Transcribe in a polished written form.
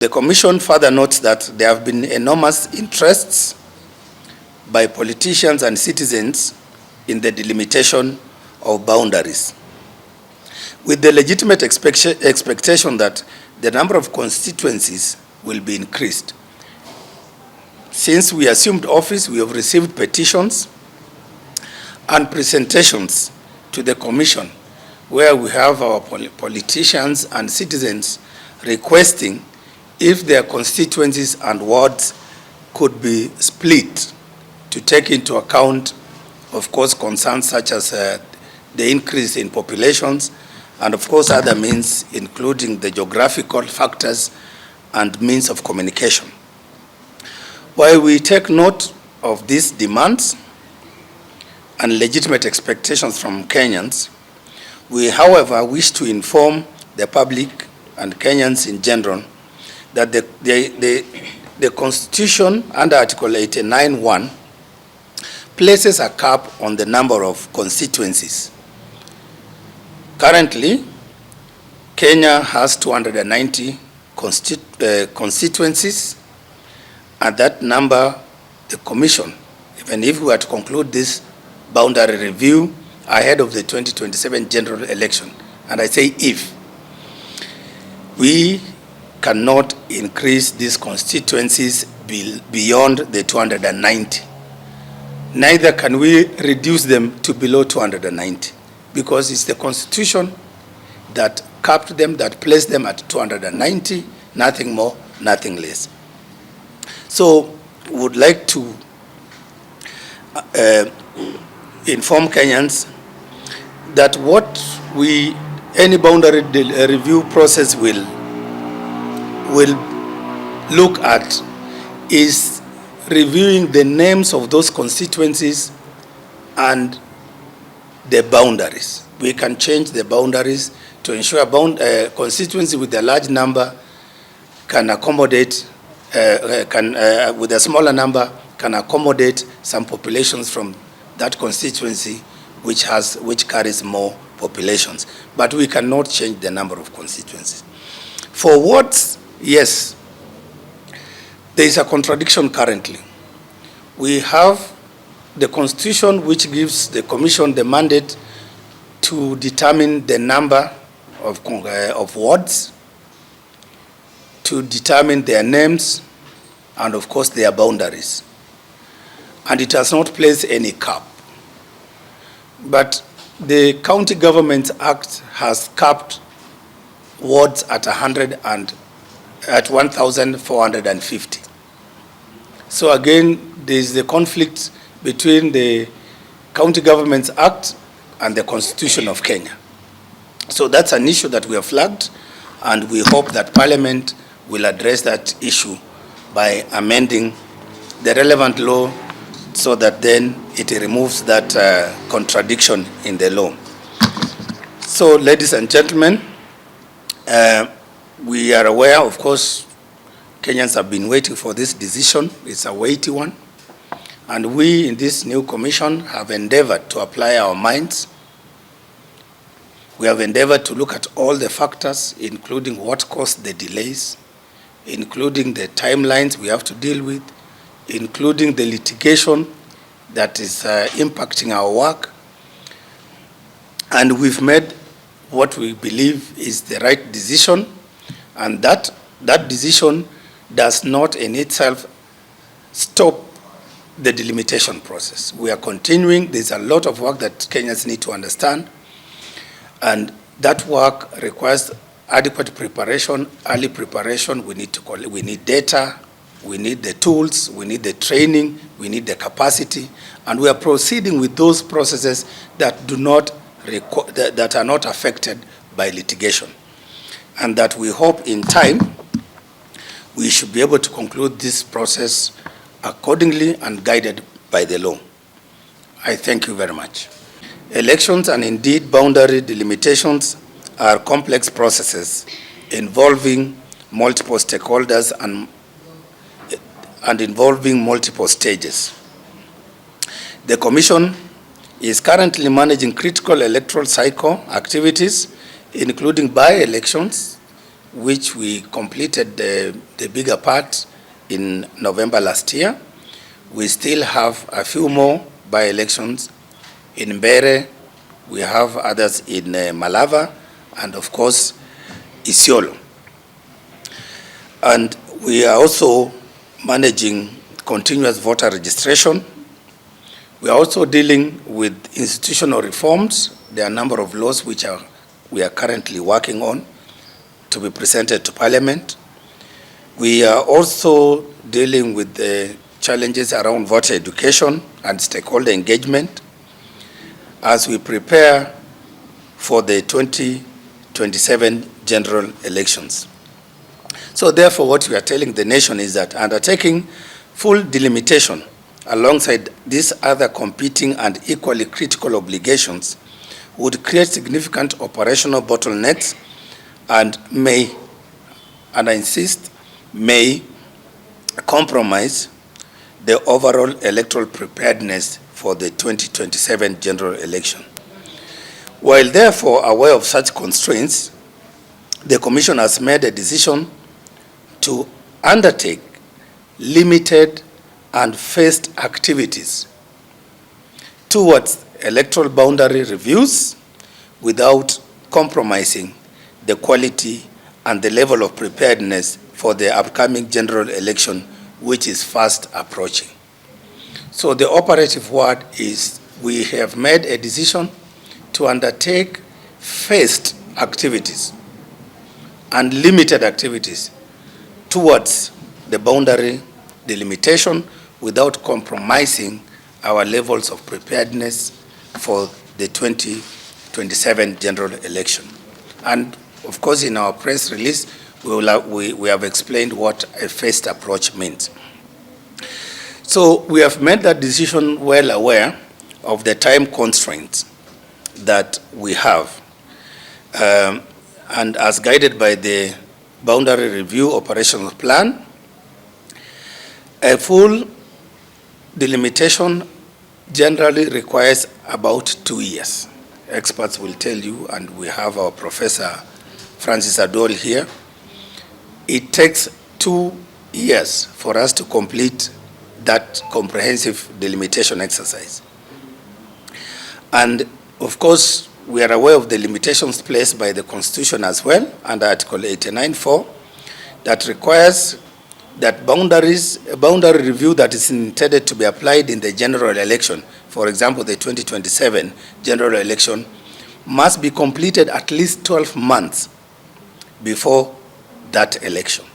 The Commission further notes that there have been enormous interests by politicians and citizens in the delimitation of boundaries, with the legitimate expectation that the number of constituencies will be increased. Since we assumed office, we have received petitions and presentations to the Commission where we have our politicians and citizens requesting if their constituencies and wards could be split to take into account, of course, concerns such as the increase in populations and, of course, other means, including the geographical factors and means of communication. While we take note of these demands and legitimate expectations from Kenyans, we, however, wish to inform the public and Kenyans in general that the Constitution under Article 89(1) places a cap on the number of constituencies. Currently, Kenya has 290 constituencies, and that number, the Commission, even if we were to conclude this boundary review ahead of the 2027 general election, and I say if, we cannot increase these constituencies beyond the 290. Neither can we reduce them to below 290, because it's the Constitution that capped them, that placed them at 290, nothing more, nothing less. So we would like to inform Kenyans that any boundary review process will look at is reviewing the names of those constituencies and the boundaries. We can change the boundaries to ensure constituency with a large number can accommodate, with a smaller number can accommodate some populations from that constituency which carries more populations. But we cannot change the number of constituencies. For wards, yes, there is a contradiction currently. We have the Constitution which gives the Commission the mandate to determine the number of wards, to determine their names, and of course their boundaries. And it has not placed any cap. But the County Government Act has capped wards at 1,450. So again, there is the conflict between the County Governments Act and the Constitution of Kenya. So that's an issue that we have flagged, and we hope that Parliament will address that issue by amending the relevant law so that then it removes that contradiction in the law. So, ladies and gentlemen, we are aware, of course, Kenyans have been waiting for this decision. It's a weighty one. And we in this new commission have endeavored to apply our minds. We have endeavored to look at all the factors, including what caused the delays, including the timelines we have to deal with, including the litigation that is impacting our work. And we've made what we believe is the right decision, and that decision does not in itself stop the delimitation process. We are continuing. There's a lot of work that Kenyans need to understand, and that work requires adequate preparation, early preparation. We need data, we need the tools, we need the training, we need the capacity, and we are proceeding with those processes that that are not affected by litigation, and that we hope in time we should be able to conclude this process accordingly and guided by the law. I thank you very much. Elections and indeed boundary delimitations are complex processes involving multiple stakeholders and involving multiple stages. The Commission is currently managing critical electoral cycle activities, including by-elections, which we completed the bigger part in November last year. We still have a few more by-elections in Mbere. We have others in Malava, and of course, Isiolo. And we are also managing continuous voter registration. We are also dealing with institutional reforms. There are a number of laws which we are currently working on to be presented to Parliament. We are also dealing with the challenges around voter education and stakeholder engagement as we prepare for the 2027 general elections. So therefore, what we are telling the nation is that undertaking full delimitation alongside these other competing and equally critical obligations would create significant operational bottlenecks and may, and I insist, may compromise the overall electoral preparedness for the 2027 general election. While therefore aware of such constraints, the Commission has made a decision to undertake limited and phased activities towards electoral boundary reviews without compromising the quality and the level of preparedness for the upcoming general election, which is fast approaching. So the operative word is we have made a decision to undertake phased activities and limited activities towards the boundary delimitation without compromising our levels of preparedness for the 2027 general election. And of course, in our press release, we have explained what a phased approach means. So we have made that decision well aware of the time constraints that we have. And as guided by the Boundary Review Operational Plan, a full delimitation generally requires about 2 years. Experts will tell you, and we have our Professor Francis Adol here, it takes 2 years for us to complete that comprehensive delimitation exercise. And of course, we are aware of the limitations placed by the Constitution as well, under Article 89(4), that requires that a boundary review that is intended to be applied in the general election, for example, the 2027 general election, must be completed at least 12 months before that election.